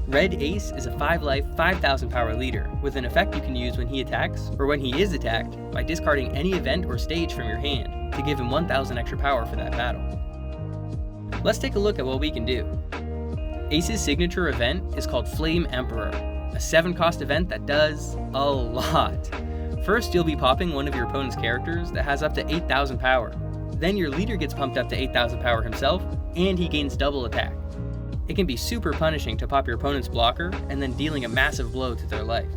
Red Ace is a 5 life, 5000 power leader, with an effect you can use when he attacks, or when he is attacked, by discarding any event or stage from your hand to give him 1000 extra power for that battle. Let's take a look at what we can do. Ace's signature event is called Flame Emperor, a 7-cost event that does a lot. First, you'll be popping one of your opponent's characters that has up to 8000 power. Then your leader gets pumped up to 8000 power himself, and he gains double attack. It can be super punishing to pop your opponent's blocker and then dealing a massive blow to their life.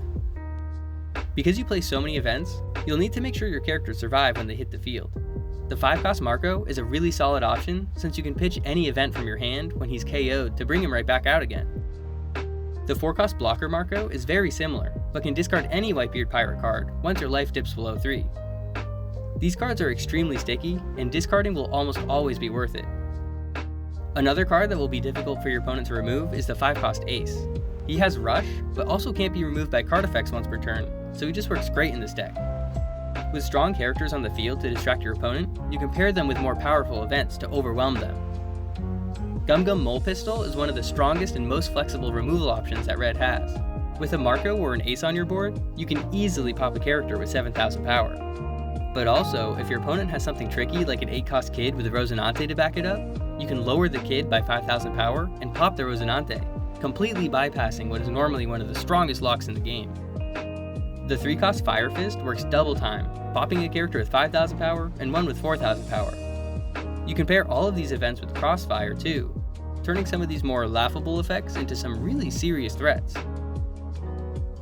Because you play so many events, you'll need to make sure your characters survive when they hit the field. The 5-cost Marco is a really solid option since you can pitch any event from your hand when he's KO'd to bring him right back out again. The 4-cost blocker Marco is very similar, but can discard any Whitebeard Pirate card once your life dips below 3. These cards are extremely sticky, and discarding will almost always be worth it. Another card that will be difficult for your opponent to remove is the 5-cost Ace. He has Rush, but also can't be removed by card effects once per turn, so he just works great in this deck. With strong characters on the field to distract your opponent, you can pair them with more powerful events to overwhelm them. Gum Gum Mole Pistol is one of the strongest and most flexible removal options that Red has. With a Marco or an Ace on your board, you can easily pop a character with 7000 power. But also, if your opponent has something tricky like an 8-cost Kid with a Rosinante to back it up, you can lower the Kid by 5000 power and pop the Rosinante, completely bypassing what is normally one of the strongest locks in the game. The 3-cost Fire Fist works double time, popping a character with 5000 power and one with 4000 power. You can pair all of these events with Crossfire too, turning some of these more laughable effects into some really serious threats.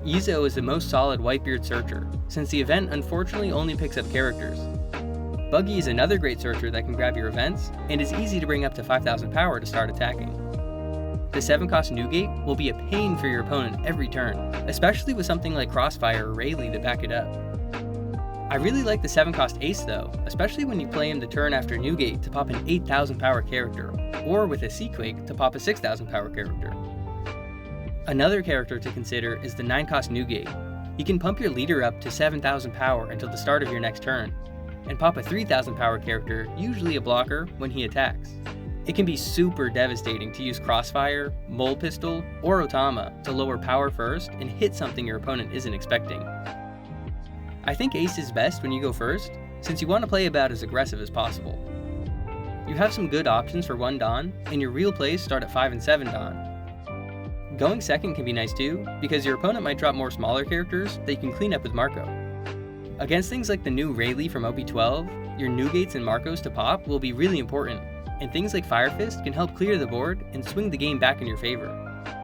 Izo is the most solid Whitebeard searcher, since the event unfortunately only picks up characters. Buggy is another great searcher that can grab your events, and is easy to bring up to 5000 power to start attacking. The 7-cost Newgate will be a pain for your opponent every turn, especially with something like Crossfire or Rayleigh to back it up. I really like the 7-cost Ace though, especially when you play him the turn after Newgate to pop an 8000 power character, or with a Seaquake to pop a 6000 power character. Another character to consider is the 9-cost Newgate. He can pump your leader up to 7000 power until the start of your next turn, and pop a 3000 power character, usually a blocker, when he attacks. It can be super devastating to use Crossfire, Mole Pistol, or Otama to lower power first and hit something your opponent isn't expecting. I think Ace is best when you go first, since you want to play about as aggressive as possible. You have some good options for 1 Dawn, and your real plays start at 5 and 7 Dawn. Going second can be nice too, because your opponent might drop more smaller characters that you can clean up with Marco. Against things like the new Rayleigh from OP12, your Newgates and Marcos to pop will be really important, and things like Fire Fist can help clear the board and swing the game back in your favor.